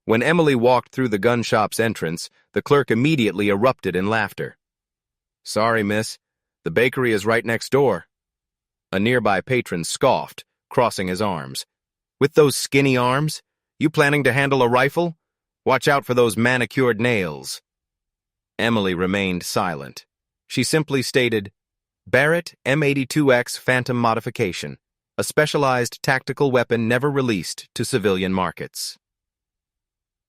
When Emily walked through the gun shop's entrance, the clerk immediately erupted in laughter. "Sorry, miss. The bakery is right next door." A nearby patron scoffed, crossing his arms. "With those skinny arms? You planning to handle a rifle? Watch out for those manicured nails." Emily remained silent. She simply stated, "Barrett M82X Phantom Modification, a specialized tactical weapon never released to civilian markets."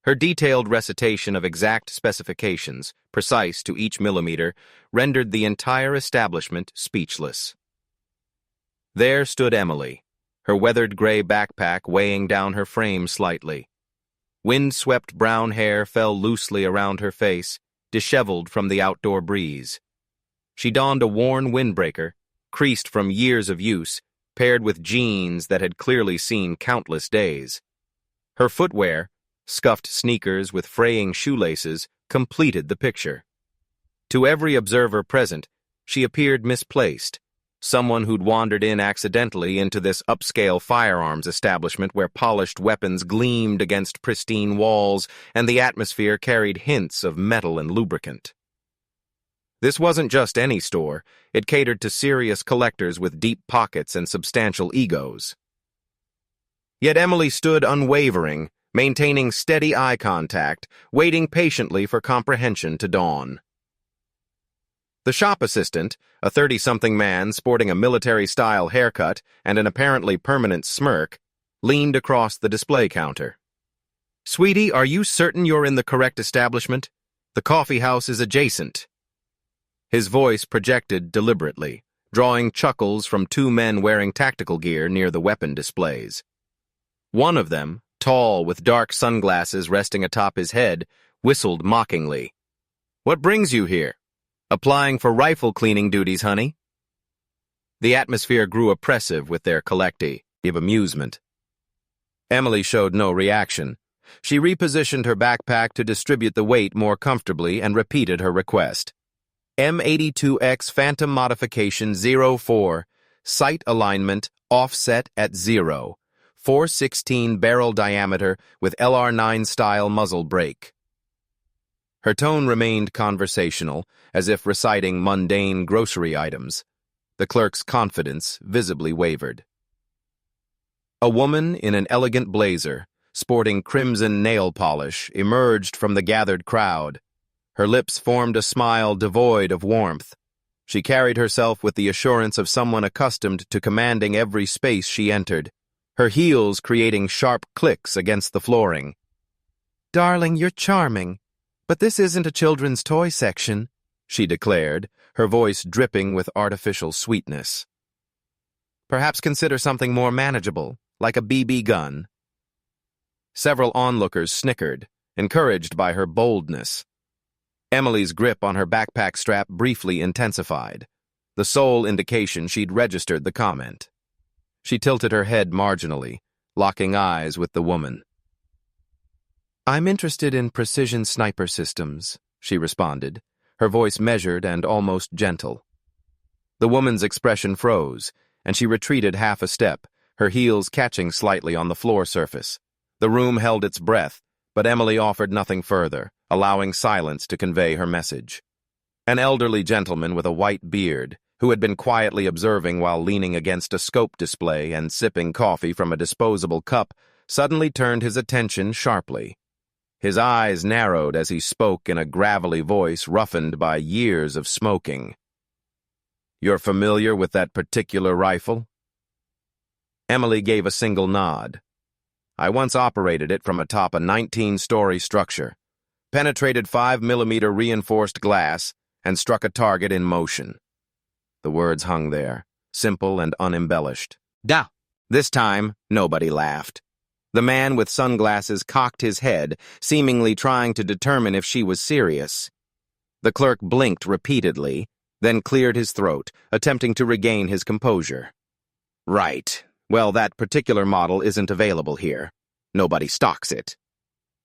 Her detailed recitation of exact specifications, precise to each millimeter, rendered the entire establishment speechless. There stood Emily, her weathered gray backpack weighing down her frame slightly. Wind-swept brown hair fell loosely around her face, disheveled from the outdoor breeze. She donned a worn windbreaker, creased from years of use, paired with jeans that had clearly seen countless days. Her footwear, scuffed sneakers with fraying shoelaces, completed the picture. To every observer present, she appeared misplaced, someone who'd wandered in accidentally into this upscale firearms establishment where polished weapons gleamed against pristine walls and the atmosphere carried hints of metal and lubricant. This wasn't just any store, it catered to serious collectors with deep pockets and substantial egos. Yet Emily stood unwavering, maintaining steady eye contact, waiting patiently for comprehension to dawn. The shop assistant, a 30-something man sporting a military-style haircut and an apparently permanent smirk, leaned across the display counter. "Sweetie, are you certain you're in the correct establishment? The coffee house is adjacent." His voice projected deliberately, drawing chuckles from two men wearing tactical gear near the weapon displays. One of them, tall with dark sunglasses resting atop his head, whistled mockingly. "What brings you here? Applying for rifle cleaning duties, honey?" The atmosphere grew oppressive with their collective amusement. Emily showed no reaction. She repositioned her backpack to distribute the weight more comfortably and repeated her request. "M82X Phantom Modification 04, sight alignment offset at 0, 416 barrel diameter with LR9 style muzzle brake." Her tone remained conversational, as if reciting mundane grocery items. The clerk's confidence visibly wavered. A woman in an elegant blazer, sporting crimson nail polish, emerged from the gathered crowd. Her lips formed a smile devoid of warmth. She carried herself with the assurance of someone accustomed to commanding every space she entered, her heels creating sharp clicks against the flooring. "Darling, you're charming, but this isn't a children's toy section," she declared, her voice dripping with artificial sweetness. "Perhaps consider something more manageable, like a BB gun." Several onlookers snickered, encouraged by her boldness. Emily's grip on her backpack strap briefly intensified, the sole indication she'd registered the comment. She tilted her head marginally, locking eyes with the woman. "I'm interested in precision sniper systems," she responded, her voice measured and almost gentle. The woman's expression froze, and she retreated half a step, her heels catching slightly on the floor surface. The room held its breath, but Emily offered nothing further, allowing silence to convey her message. An elderly gentleman with a white beard, who had been quietly observing while leaning against a scope display and sipping coffee from a disposable cup, suddenly turned his attention sharply. His eyes narrowed as he spoke in a gravelly voice roughened by years of smoking. "You're familiar with that particular rifle?" Emily gave a single nod. "I once operated it from atop a 19-story structure, penetrated 5mm reinforced glass, and struck a target in motion." The words hung there, simple and unembellished. "Da!" This time, nobody laughed. The man with sunglasses cocked his head, seemingly trying to determine if she was serious. The clerk blinked repeatedly, then cleared his throat, attempting to regain his composure. "Right. Well, that particular model isn't available here. Nobody stocks it.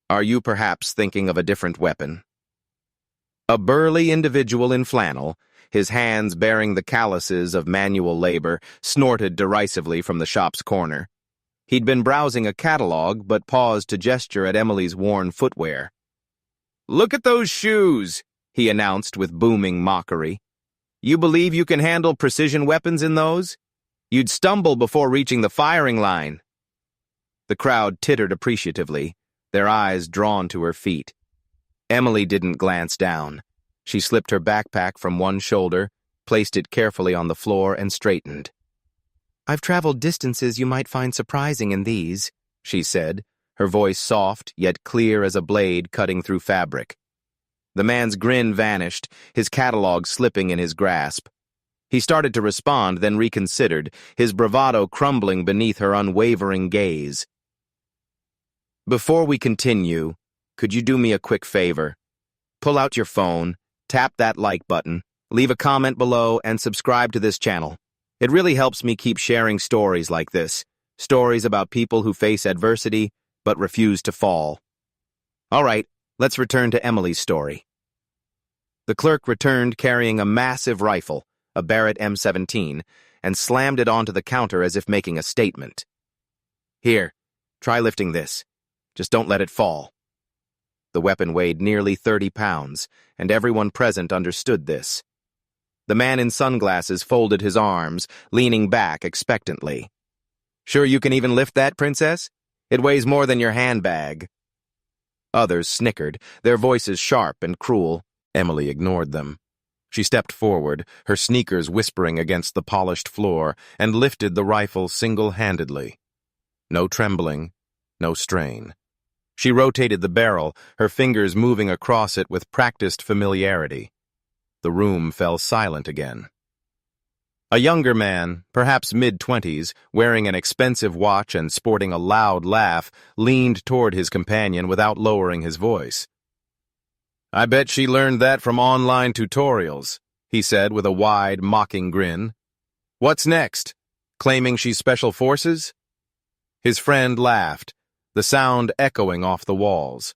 Are you perhaps thinking of a different weapon?" A burly individual in flannel, his hands bearing the calluses of manual labor, snorted derisively from the shop's corner. He'd been browsing a catalog, but paused to gesture at Emily's worn footwear. "Look at those shoes," he announced with booming mockery. "You believe you can handle precision weapons in those? You'd stumble before reaching the firing line." The crowd tittered appreciatively, their eyes drawn to her feet. Emily didn't glance down. She slipped her backpack from one shoulder, placed it carefully on the floor, and straightened. "I've traveled distances you might find surprising in these," she said, her voice soft yet clear as a blade cutting through fabric. The man's grin vanished, his catalog slipping in his grasp. He started to respond, then reconsidered, his bravado crumbling beneath her unwavering gaze. "Before we continue, could you do me a quick favor? Pull out your phone, tap that like button, leave a comment below, and subscribe to this channel. It really helps me keep sharing stories like this, stories about people who face adversity but refuse to fall." All right, let's return to Emily's story. The clerk returned carrying a massive rifle, a Barrett M17, and slammed it onto the counter as if making a statement. "Here, try lifting this. Just don't let it fall." The weapon weighed nearly 30 pounds, and everyone present understood this. The man in sunglasses folded his arms, leaning back expectantly. "Sure you can even lift that, Princess? It weighs more than your handbag." Others snickered, their voices sharp and cruel. Emily ignored them. She stepped forward, her sneakers whispering against the polished floor, and lifted the rifle single-handedly. No trembling, no strain. She rotated the barrel, her fingers moving across it with practiced familiarity. The room fell silent again. A younger man, perhaps mid-20s, wearing an expensive watch and sporting a loud laugh, leaned toward his companion without lowering his voice. "I bet she learned that from online tutorials," he said with a wide, mocking grin. "What's next? Claiming she's Special Forces?" His friend laughed, the sound echoing off the walls.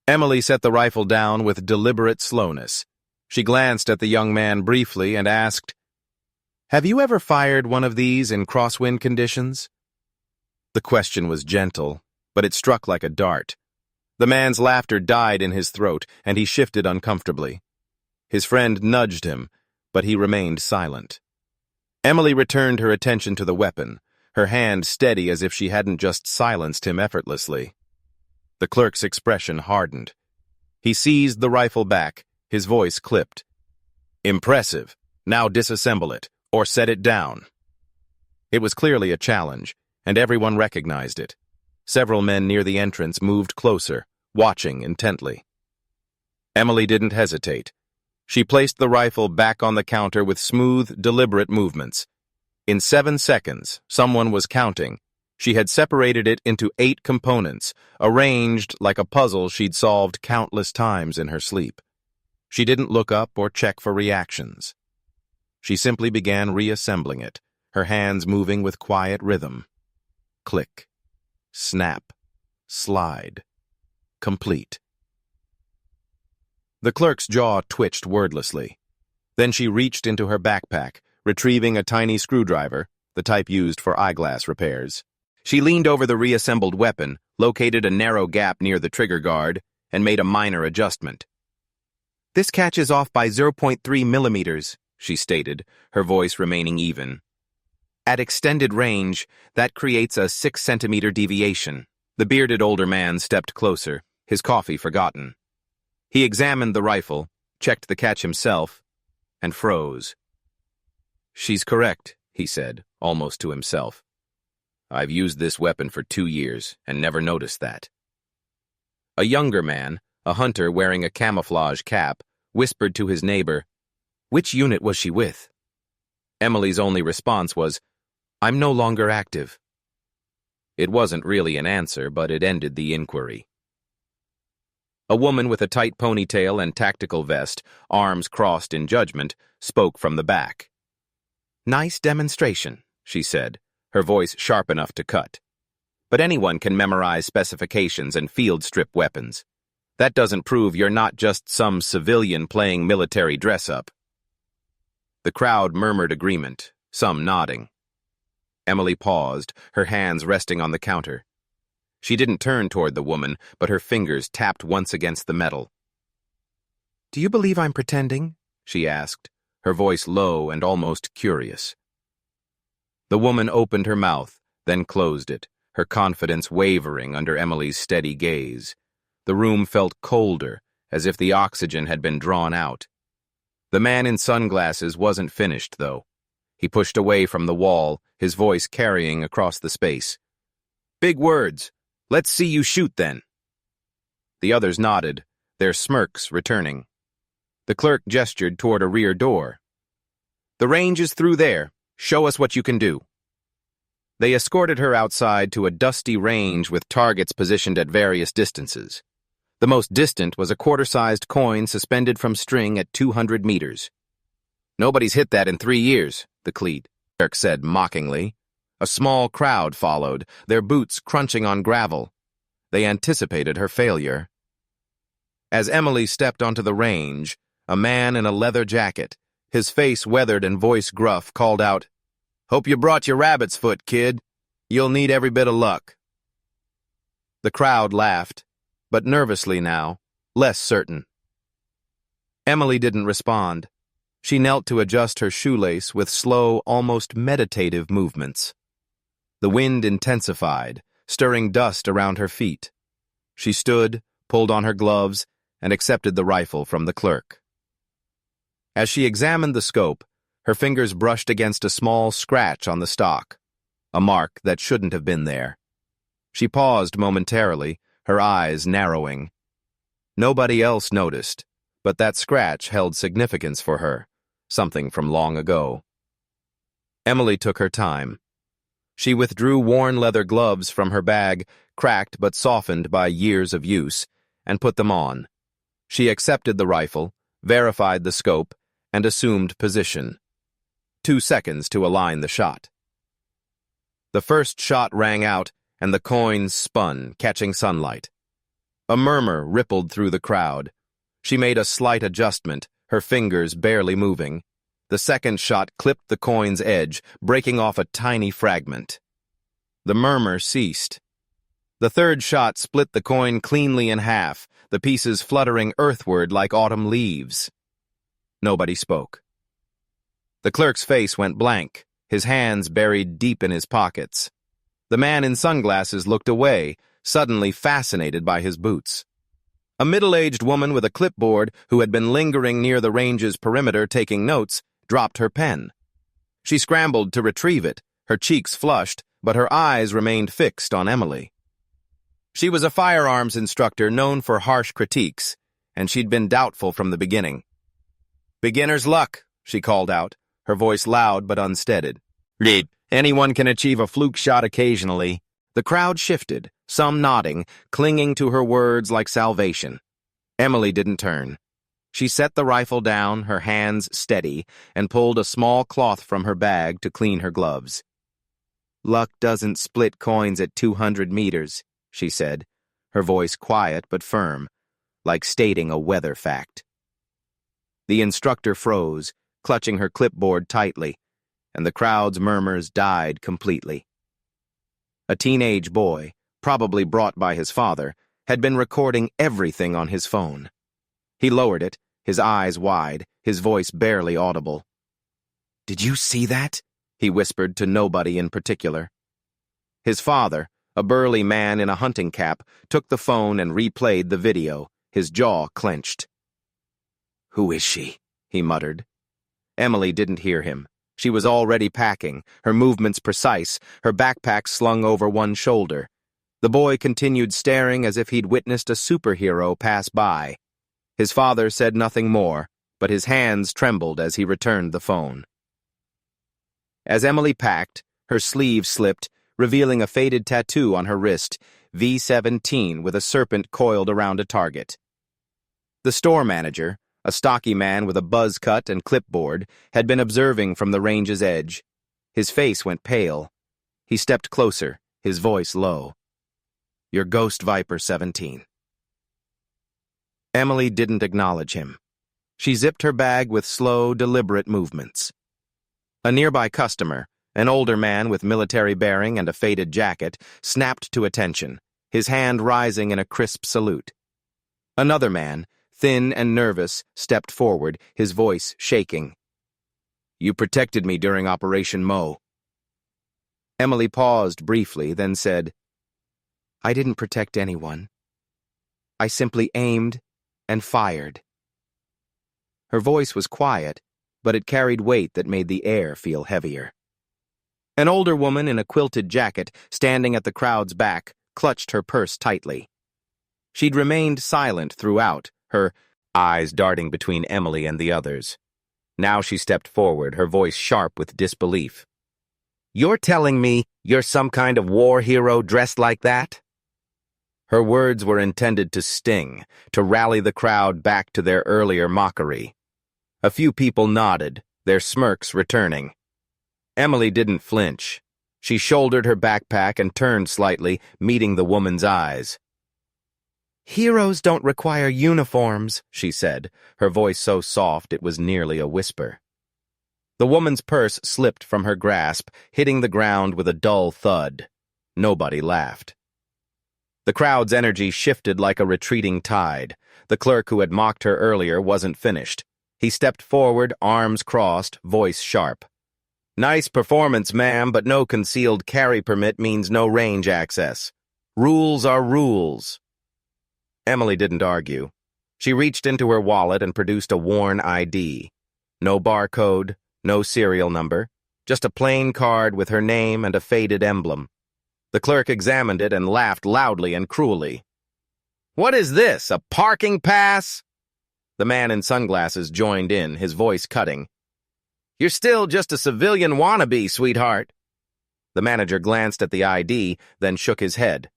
Emily set the rifle down with deliberate slowness. She glanced at the young man briefly and asked, "Have you ever fired one of these in crosswind conditions?" The question was gentle, but it struck like a dart. The man's laughter died in his throat, and he shifted uncomfortably. His friend nudged him, but he remained silent. Emily returned her attention to the weapon, her hand steady as if she hadn't just silenced him effortlessly. The clerk's expression hardened. He seized the rifle back, his voice clipped. "Impressive. Now disassemble it, or set it down." It was clearly a challenge, and everyone recognized it. Several men near the entrance moved closer, watching intently. Emily didn't hesitate. She placed the rifle back on the counter with smooth, deliberate movements. In 7 seconds, someone was counting. She had separated it into 8 components, arranged like a puzzle she'd solved countless times in her sleep. She didn't look up or check for reactions. She simply began reassembling it, her hands moving with quiet rhythm. Click. Snap. Slide. Complete. The clerk's jaw twitched wordlessly. Then she reached into her backpack, retrieving a tiny screwdriver, the type used for eyeglass repairs. She leaned over the reassembled weapon, located a narrow gap near the trigger guard, and made a minor adjustment. "This catches off by 0.3 millimeters, she stated, her voice remaining even. "At extended range, that creates a 6-centimeter deviation." The bearded older man stepped closer, his coffee forgotten. He examined the rifle, checked the catch himself, and froze. "She's correct," he said, almost to himself. "I've used this weapon for 2 years and never noticed that." A younger man, a hunter wearing a camouflage cap, whispered to his neighbor, "Which unit was she with?" Emily's only response was, "I'm no longer active." It wasn't really an answer, but it ended the inquiry. A woman with a tight ponytail and tactical vest, arms crossed in judgment, spoke from the back. "Nice demonstration," she said, her voice sharp enough to cut. "But anyone can memorize specifications and field strip weapons. That doesn't prove you're not just some civilian playing military dress-up." The crowd murmured agreement, some nodding. Emily paused, her hands resting on the counter. She didn't turn toward the woman, but her fingers tapped once against the metal. "Do you believe I'm pretending?" she asked, her voice low and almost curious. The woman opened her mouth, then closed it, her confidence wavering under Emily's steady gaze. The room felt colder, as if the oxygen had been drawn out. The man in sunglasses wasn't finished, though. He pushed away from the wall, his voice carrying across the space. "Big words. Let's see you shoot, then." The others nodded, their smirks returning. The clerk gestured toward a rear door. "The range is through there. Show us what you can do." They escorted her outside to a dusty range with targets positioned at various distances. The most distant was a quarter-sized coin suspended from string at 200 meters. "Nobody's hit that in 3 years, the clerk said mockingly. A small crowd followed, their boots crunching on gravel. They anticipated her failure. As Emily stepped onto the range, a man in a leather jacket, his face weathered and voice gruff, called out, "Hope you brought your rabbit's foot, kid. You'll need every bit of luck." The crowd laughed, but nervously now, less certain. Emily didn't respond. She knelt to adjust her shoelace with slow, almost meditative movements. The wind intensified, stirring dust around her feet. She stood, pulled on her gloves, and accepted the rifle from the clerk. As she examined the scope, her fingers brushed against a small scratch on the stock, a mark that shouldn't have been there. She paused momentarily, her eyes narrowing. Nobody else noticed, but that scratch held significance for her, something from long ago. Emily took her time. She withdrew worn leather gloves from her bag, cracked but softened by years of use, and put them on. She accepted the rifle, verified the scope, and assumed position. 2 seconds to align the shot. The first shot rang out, and the coins spun, catching sunlight. A murmur rippled through the crowd. She made a slight adjustment, her fingers barely moving. The second shot clipped the coin's edge, breaking off a tiny fragment. The murmur ceased. The third shot split the coin cleanly in half, the pieces fluttering earthward like autumn leaves. Nobody spoke. The clerk's face went blank, his hands buried deep in his pockets. The man in sunglasses looked away, suddenly fascinated by his boots. A middle-aged woman with a clipboard, who had been lingering near the range's perimeter taking notes, dropped her pen. She scrambled to retrieve it, her cheeks flushed, but her eyes remained fixed on Emily. She was a firearms instructor known for harsh critiques, and she'd been doubtful from the beginning. "Beginner's luck," she called out, her voice loud but unsteadied. "Anyone can achieve a fluke shot occasionally." The crowd shifted, some nodding, clinging to her words like salvation. Emily didn't turn. She set the rifle down, her hands steady, and pulled a small cloth from her bag to clean her gloves. "Luck doesn't split coins at 200 meters, she said, her voice quiet but firm, like stating a weather fact. The instructor froze, clutching her clipboard tightly, and the crowd's murmurs died completely. A teenage boy, probably brought by his father, had been recording everything on his phone. He lowered it, his eyes wide, his voice barely audible. "Did you see that?" he whispered to nobody in particular. His father, a burly man in a hunting cap, took the phone and replayed the video, his jaw clenched. "Who is she?" he muttered. Emily didn't hear him. She was already packing, her movements precise, her backpack slung over one shoulder. The boy continued staring as if he'd witnessed a superhero pass by. His father said nothing more, but his hands trembled as he returned the phone. As Emily packed, her sleeve slipped, revealing a faded tattoo on her wrist, V17 with a serpent coiled around a target. The store manager, a stocky man with a buzz cut and clipboard, had been observing from the range's edge. His face went pale. He stepped closer, his voice low. "Your Ghost Viper 17. Emily didn't acknowledge him. She zipped her bag with slow, deliberate movements. A nearby customer, An older man with military bearing and a faded jacket snapped to attention, his hand rising in a crisp salute. Another man, thin and nervous, stepped forward, his voice shaking. "You protected me during Operation Mo." Emily paused briefly, then said, "I didn't protect anyone. I simply aimed and fired." Her voice was quiet, but it carried weight that made the air feel heavier. An older woman in a quilted jacket, standing at the crowd's back, clutched her purse tightly. She'd remained silent throughout, her eyes darting between Emily and the others. Now she stepped forward, her voice sharp with disbelief. "You're telling me you're some kind of war hero dressed like that?" Her words were intended to sting, to rally the crowd back to their earlier mockery. A few people nodded, their smirks returning. Emily didn't flinch. She shouldered her backpack and turned slightly, meeting the woman's eyes. "Heroes don't require uniforms," she said, her voice so soft it was nearly a whisper. The woman's purse slipped from her grasp, hitting the ground with a dull thud. Nobody laughed. The crowd's energy shifted like a retreating tide. The clerk who had mocked her earlier wasn't finished. He stepped forward, arms crossed, voice sharp. "Nice performance, ma'am, but no concealed carry permit means no range access. Rules are rules." Emily didn't argue. She reached into her wallet and produced a worn ID. No barcode, no serial number, just a plain card with her name and a faded emblem. The clerk examined it and laughed loudly and cruelly. "What is this, a parking pass?" The man in sunglasses joined in, his voice cutting. "You're still just a civilian wannabe, sweetheart." The manager glanced at the ID, then shook his head.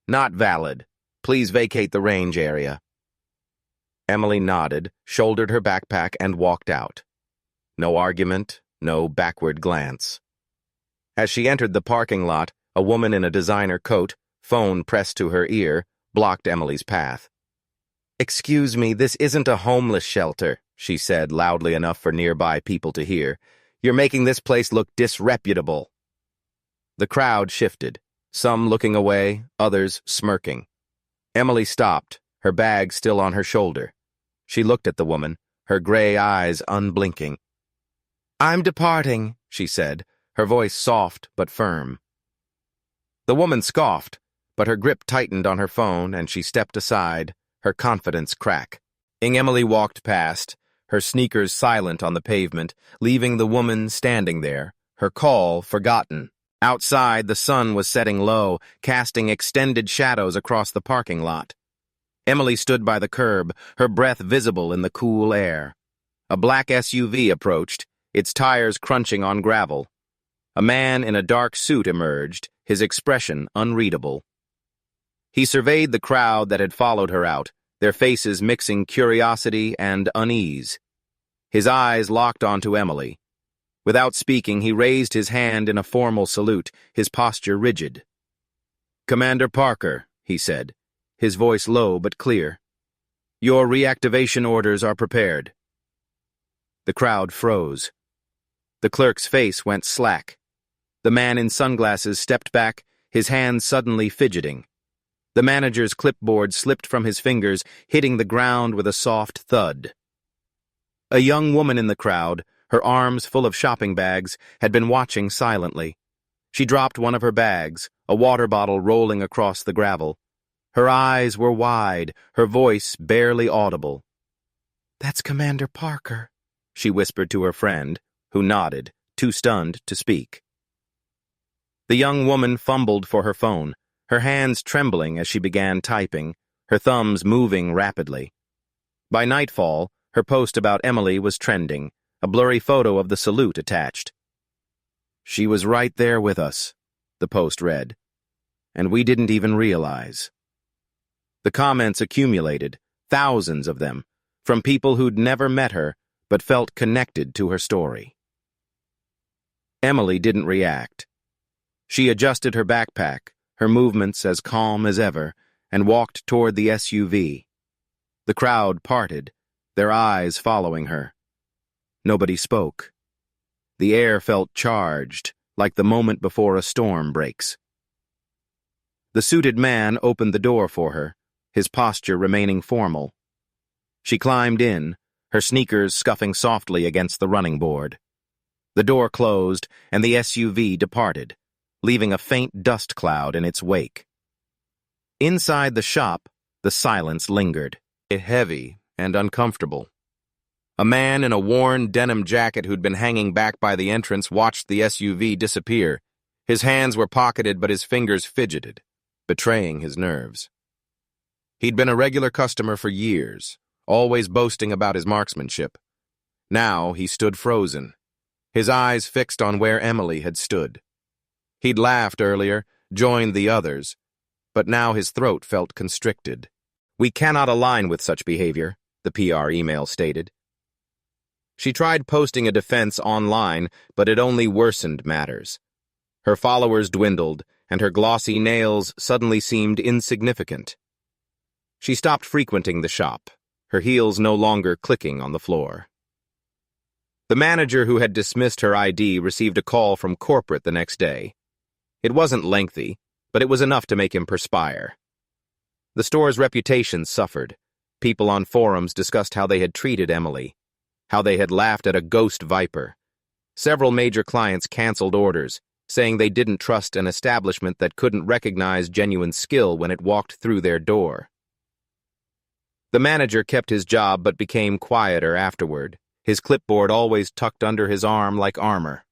"Not valid. Please vacate the range area." Emily nodded, shouldered her backpack, and walked out. No argument, no backward glance. As she entered the parking lot, a woman in a designer coat, phone pressed to her ear, blocked Emily's path. "Excuse me, this isn't a homeless shelter," she said loudly enough for nearby people to hear. "You're making this place look disreputable." The crowd shifted, some looking away, others smirking. Emily stopped, her bag still on her shoulder. She looked at the woman, her gray eyes unblinking. "I'm departing," she said, her voice soft but firm. The woman scoffed, but her grip tightened on her phone and she stepped aside, her confidence crack. Emily walked past, her sneakers silent on the pavement, leaving the woman standing there, her call forgotten. Outside, the sun was setting low, casting extended shadows across the parking lot. Emily stood by the curb, her breath visible in the cool air. A black SUV approached, its tires crunching on gravel. A man in a dark suit emerged, his expression unreadable. He surveyed the crowd that had followed her out, their faces mixing curiosity and unease. His eyes locked onto Emily. Without speaking, he raised his hand in a formal salute, his posture rigid. "Commander Parker," he said, his voice low but clear. "Your reactivation orders are prepared." The crowd froze. The clerk's face went slack. The man in sunglasses stepped back, his hands suddenly fidgeting. The manager's clipboard slipped from his fingers, hitting the ground with a soft thud. A young woman in the crowd, her arms full of shopping bags, had been watching silently. She dropped one of her bags, a water bottle rolling across the gravel. Her eyes were wide, her voice barely audible. "That's Commander Parker," she whispered to her friend, who nodded, too stunned to speak. The young woman fumbled for her phone, her hands trembling as she began typing, her thumbs moving rapidly. By nightfall, her post about Emily was trending, a blurry photo of the salute attached. "She was right there with us," the post read, "and we didn't even realize." The comments accumulated, thousands of them, from people who'd never met her but felt connected to her story. Emily didn't react. She adjusted her backpack, her movements as calm as ever, and walked toward the SUV. The crowd parted, their eyes following her. Nobody spoke. The air felt charged, like the moment before a storm breaks. The suited man opened the door for her, his posture remaining formal. She climbed in, her sneakers scuffing softly against the running board. The door closed, and the SUV departed, leaving a faint dust cloud in its wake. Inside the shop, the silence lingered, heavy and uncomfortable. A man in a worn denim jacket who'd been hanging back by the entrance watched the SUV disappear. His hands were pocketed, but his fingers fidgeted, betraying his nerves. He'd been a regular customer for years, always boasting about his marksmanship. Now he stood frozen, his eyes fixed on where Emily had stood. He'd laughed earlier, joined the others, but now his throat felt constricted. "We cannot align with such behavior," the PR email stated. She tried posting a defense online, but it only worsened matters. Her followers dwindled, and her glossy nails suddenly seemed insignificant. She stopped frequenting the shop, her heels no longer clicking on the floor. The manager who had dismissed her ID received a call from corporate the next day. It wasn't lengthy, but it was enough to make him perspire. The store's reputation suffered. People on forums discussed how they had treated Emily, how they had laughed at a ghost viper. Several major clients canceled orders, saying they didn't trust an establishment that couldn't recognize genuine skill when it walked through their door. The manager kept his job but became quieter afterward, his clipboard always tucked under his arm like armor.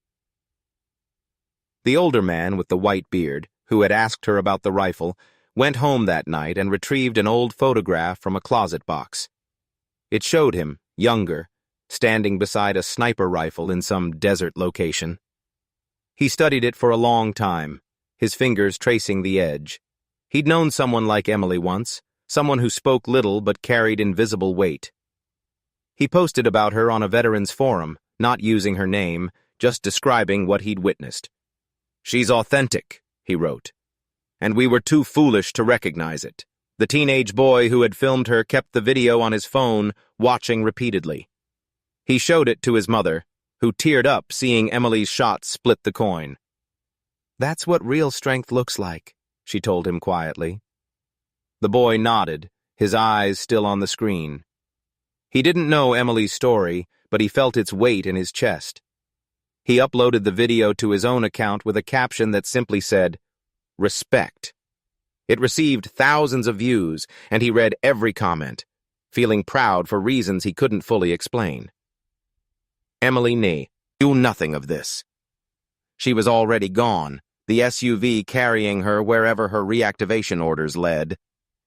The older man with the white beard, who had asked her about the rifle, went home that night and retrieved an old photograph from a closet box. It showed him, younger, standing beside a sniper rifle in some desert location. He studied it for a long time, his fingers tracing the edge. He'd known someone like Emily once, someone who spoke little but carried invisible weight. He posted about her on a veterans forum, not using her name, just describing what he'd witnessed. "She's authentic," he wrote. "And we were too foolish to recognize it." The teenage boy who had filmed her kept the video on his phone, watching repeatedly. He showed it to his mother, who teared up seeing Emily's shot split the coin. "That's what real strength looks like," she told him quietly. The boy nodded, his eyes still on the screen. He didn't know Emily's story, but he felt its weight in his chest. He uploaded the video to his own account with a caption that simply said, "Respect." It received thousands of views, and he read every comment, feeling proud for reasons he couldn't fully explain. Emily knew nothing of this. She was already gone, the SUV carrying her wherever her reactivation orders led.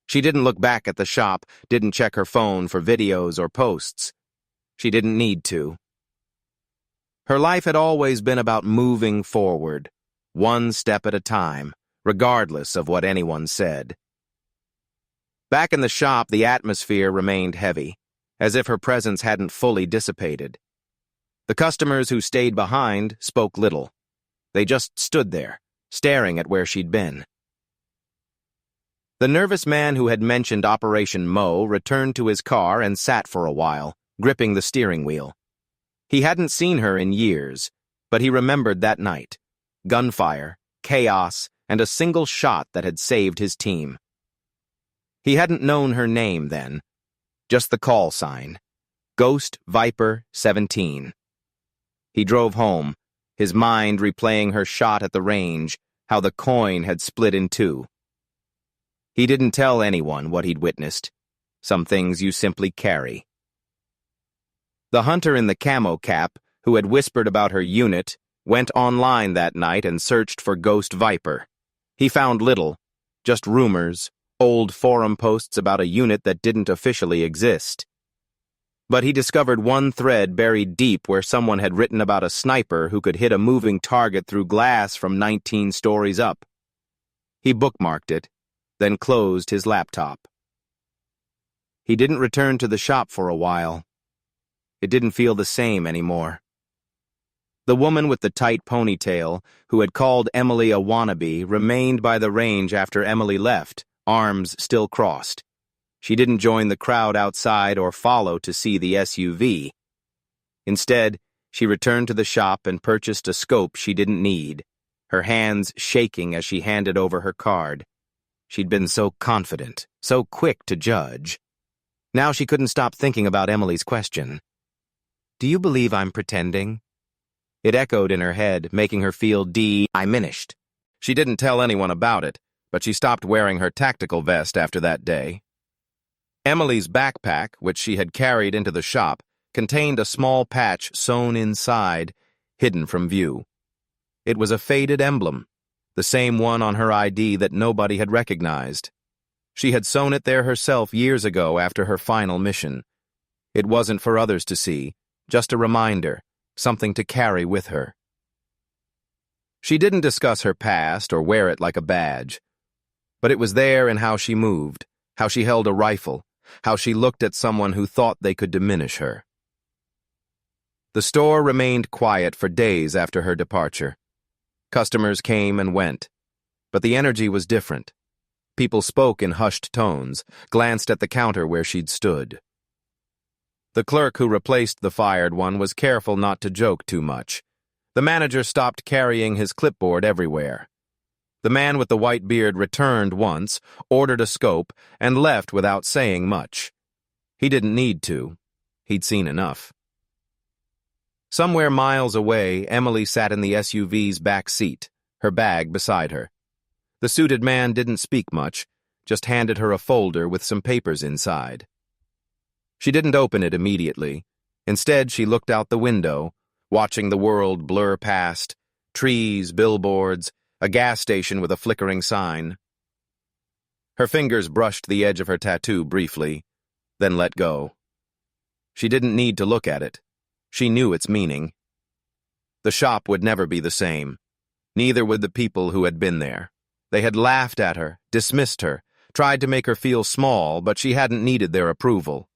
She didn't look back at the shop, didn't check her phone for videos or posts. She didn't need to. Her life had always been about moving forward, one step at a time, regardless of what anyone said. Back in the shop, the atmosphere remained heavy, as if her presence hadn't fully dissipated. The customers who stayed behind spoke little. They just stood there, staring at where she'd been. The nervous man who had mentioned Operation Mo returned to his car and sat for a while, gripping the steering wheel. He hadn't seen her in years, but he remembered that night. Gunfire, chaos, and a single shot that had saved his team. He hadn't known her name then, just the call sign. Ghost Viper 17. He drove home, his mind replaying her shot at the range, how the coin had split in two. He didn't tell anyone what he'd witnessed. Some things you simply carry. The hunter in the camo cap, who had whispered about her unit, went online that night and searched for Ghost Viper. He found little, just rumors, old forum posts about a unit that didn't officially exist. But he discovered one thread buried deep where someone had written about a sniper who could hit a moving target through glass from 19 stories up. He bookmarked it, then closed his laptop. He didn't return to the shop for a while. It didn't feel the same anymore. The woman with the tight ponytail, who had called Emily a wannabe, remained by the range after Emily left, arms still crossed. She didn't join the crowd outside or follow to see the SUV. Instead, she returned to the shop and purchased a scope she didn't need, her hands shaking as she handed over her card. She'd been so confident, so quick to judge. Now she couldn't stop thinking about Emily's question. "Do you believe I'm pretending?" It echoed in her head, making her feel diminished. She didn't tell anyone about it, but she stopped wearing her tactical vest after that day. Emily's backpack, which she had carried into the shop, contained a small patch sewn inside, hidden from view. It was a faded emblem, the same one on her ID that nobody had recognized. She had sewn it there herself years ago after her final mission. It wasn't for others to see, just a reminder, something to carry with her. She didn't discuss her past or wear it like a badge, but it was there in how she moved, how she held a rifle, how she looked at someone who thought they could diminish her. The store remained quiet for days after her departure. Customers came and went, but the energy was different. People spoke in hushed tones, glanced at the counter where she'd stood. The clerk who replaced the fired one was careful not to joke too much. The manager stopped carrying his clipboard everywhere. The man with the white beard returned once, ordered a scope, and left without saying much. He didn't need to. He'd seen enough. Somewhere miles away, Emily sat in the SUV's back seat, her bag beside her. The suited man didn't speak much, just handed her a folder with some papers inside. She didn't open it immediately. Instead, she looked out the window, watching the world blur past, trees, billboards, a gas station with a flickering sign. Her fingers brushed the edge of her tattoo briefly, then let go. She didn't need to look at it. She knew its meaning. The shop would never be the same. Neither would the people who had been there. They had laughed at her, dismissed her, tried to make her feel small, but she hadn't needed their approval.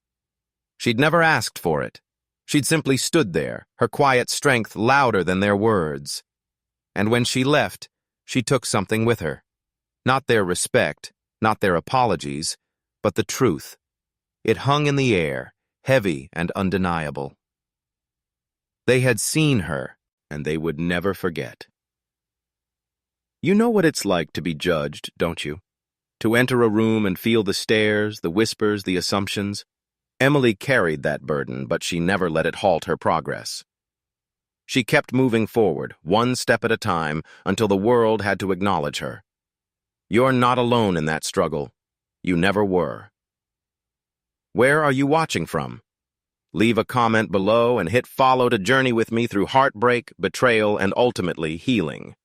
She'd never asked for it. She'd simply stood there, her quiet strength louder than their words. And when she left, she took something with her. Not their respect, not their apologies, but the truth. It hung in the air, heavy and undeniable. They had seen her, and they would never forget. You know what it's like to be judged, don't you? To enter a room and feel the stares, the whispers, the assumptions. Emily carried that burden, but she never let it halt her progress. She kept moving forward, one step at a time, until the world had to acknowledge her. You're not alone in that struggle. You never were. Where are you watching from? Leave a comment below and hit follow to journey with me through heartbreak, betrayal, and ultimately healing.